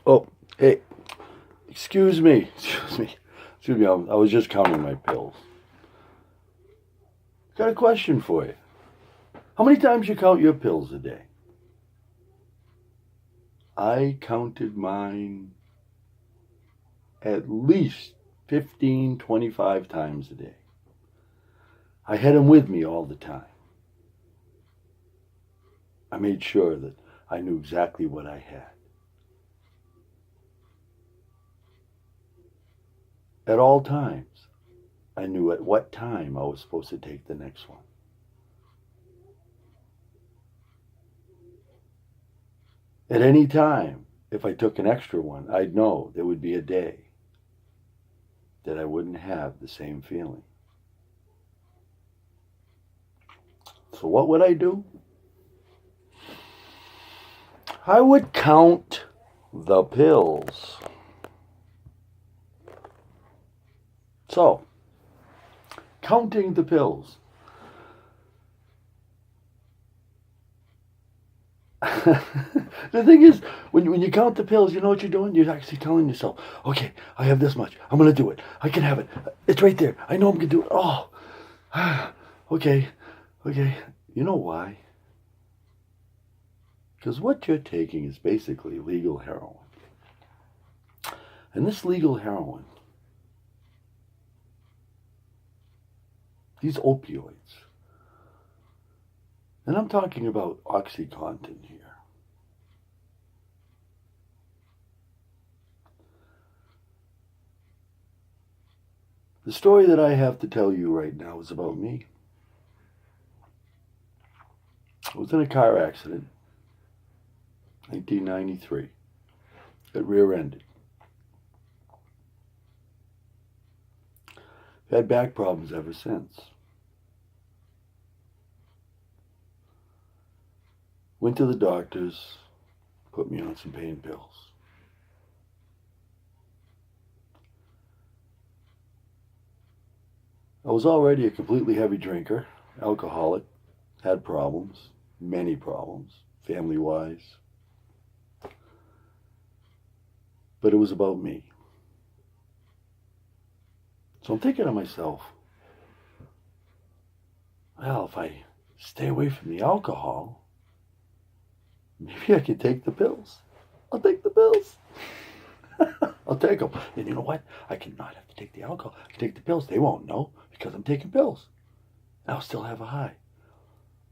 Oh, hey, excuse me. I was just counting my pills. Got a question for you. How many times you count your pills a day? I counted mine at least 15, 25 times a day. I had them with me all the time. I made sure that I knew exactly what I had. At all times, I knew at what time I was supposed to take the next one. At any time, if I took an extra one, I'd know there would be a day that I wouldn't have the same feeling. So what would I do? I would count the pills. So, counting the pills. The thing is, when you count the pills, you know what you're doing? You're actually telling yourself, okay, I have this much. I'm going to do it. I can have it. It's right there. I know I'm going to do it. Oh, okay. You know why? Because what you're taking is basically legal heroin. And this legal heroin, these opioids, and I'm talking about OxyContin here. The story that I have to tell you right now is about me. I was in a car accident, 1993. Got rear-ended. Had back problems ever since. Went to the doctors, put me on some pain pills. I was already a completely heavy drinker, alcoholic, had problems, many problems, family-wise. But it was about me. So I'm thinking to myself, well, if I stay away from the alcohol, maybe I can take the pills. I'll take the pills. I'll take them. And you know what? I cannot have to take the alcohol. I can take the pills. They won't know because I'm taking pills. I'll still have a high.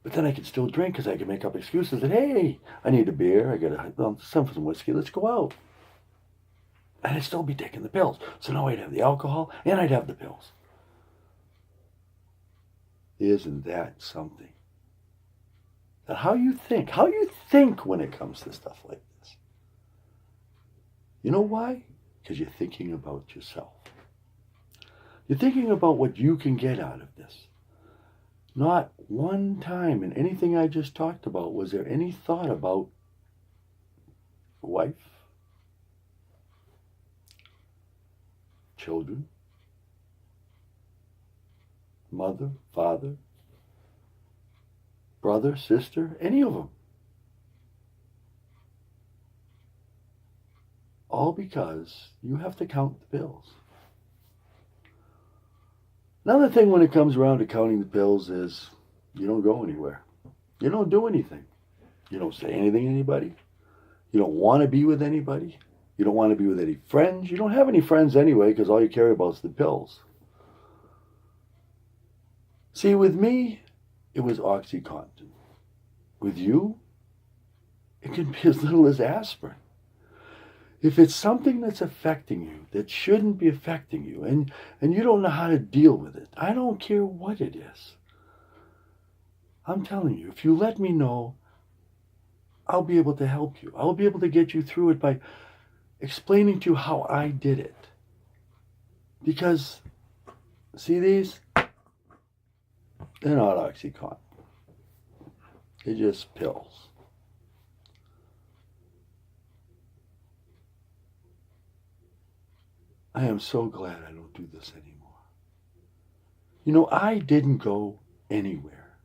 But then I can still drink because I can make up excuses that, hey, I need a beer. I got some for some whiskey. Let's go out. And I'd still be taking the pills. So now I'd have the alcohol and I'd have the pills. Isn't that something? That how you think when it comes to stuff like this. You know why? Because you're thinking about yourself. You're thinking about what you can get out of this. Not one time in anything I just talked about was there any thought about wife, children, mother, father, brother, sister, any of them. All because you have to count the pills. Another thing when it comes around to counting the pills is you don't go anywhere. You don't do anything. You don't say anything to anybody. You don't want to be with anybody. You don't want to be with any friends. You don't have any friends anyway because all you care about is the pills. See, with me, it was OxyContin. With you, it can be as little as aspirin. If it's something that's affecting you, that shouldn't be affecting you, and you don't know how to deal with it, I don't care what it is. I'm telling you, if you let me know, I'll be able to help you. I'll be able to get you through it by explaining to you how I did it. Because, see these? They're not OxyContin. They're just pills. I am so glad I don't do this anymore. You know, I didn't go anywhere.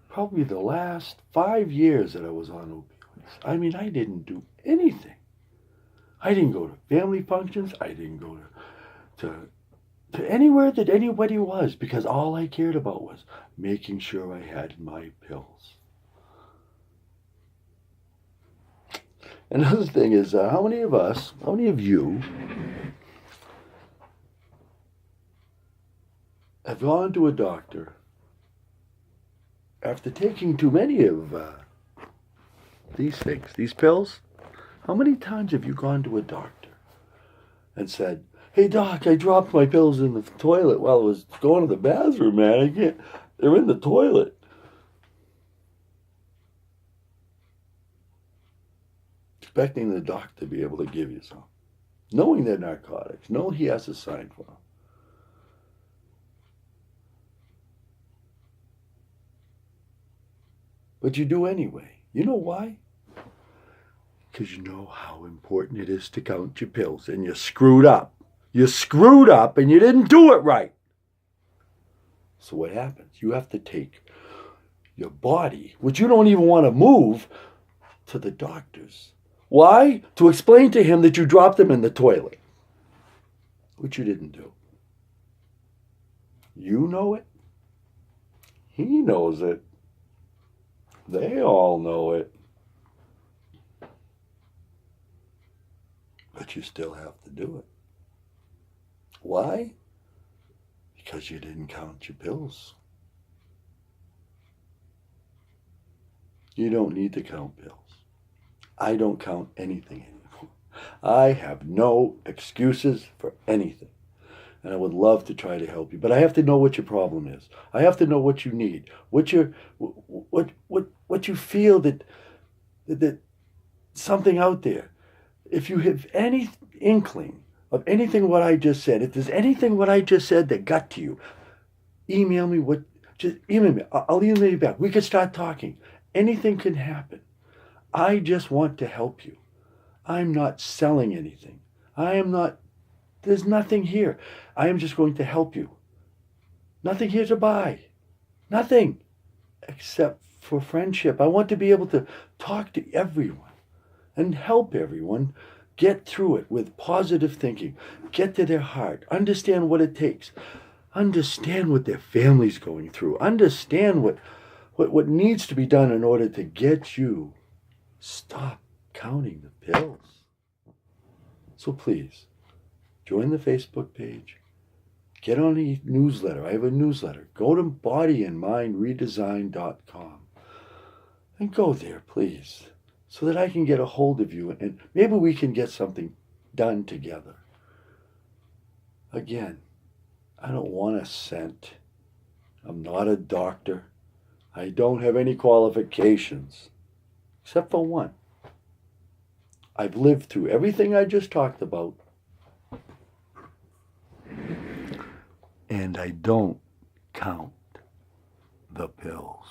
Probably the last 5 years that I was on opioids. I mean, I didn't do anything. I didn't go to family functions. I didn't go to anywhere that anybody was, because all I cared about was making sure I had my pills. Another thing is, how many of you have gone to a doctor after taking too many of these things, these pills? How many times have you gone to a doctor and said, "Hey doc, I dropped my pills in the toilet while I was going to the bathroom, man. I can't, they're in the toilet." Expecting the doc to be able to give you some. Knowing they're narcotics, knowing he has to sign for them. But you do anyway. You know why? Because you know how important it is to count your pills, and you screwed up. You screwed up and you didn't do it right. So what happens? You have to take your body, which you don't even want to move, to the doctors. Why? To explain to him that you dropped them in the toilet, which you didn't do. You know it. He knows it. They all know it. But you still have to do it. Why? Because you didn't count your pills. You don't need to count pills. I don't count anything anymore. I have no excuses for anything. And I would love to try to help you, but I have to know what your problem is. I have to know what you need, what you feel that something out there. If you have any inkling of anything what I just said, if there's anything what I just said that got to you, email me. Just email me. I'll email you back. We could start talking. Anything can happen. I just want to help you. I'm not selling anything. There's nothing here. I am just going to help you. Nothing here to buy. Nothing. Except for friendship. I want to be able to talk to everyone and help everyone get through it with positive thinking. Get to their heart. Understand what it takes. Understand what their family's going through. Understand what needs to be done in order to get you stop counting the pills. So please, join the Facebook page. Get on the newsletter. I have a newsletter. Go to bodyandmindredesign.com and go there, please, so that I can get a hold of you and maybe we can get something done together. Again, I don't want a cent. I'm not a doctor. I don't have any qualifications, except for one. I've lived through everything I just talked about, and I don't count the pills.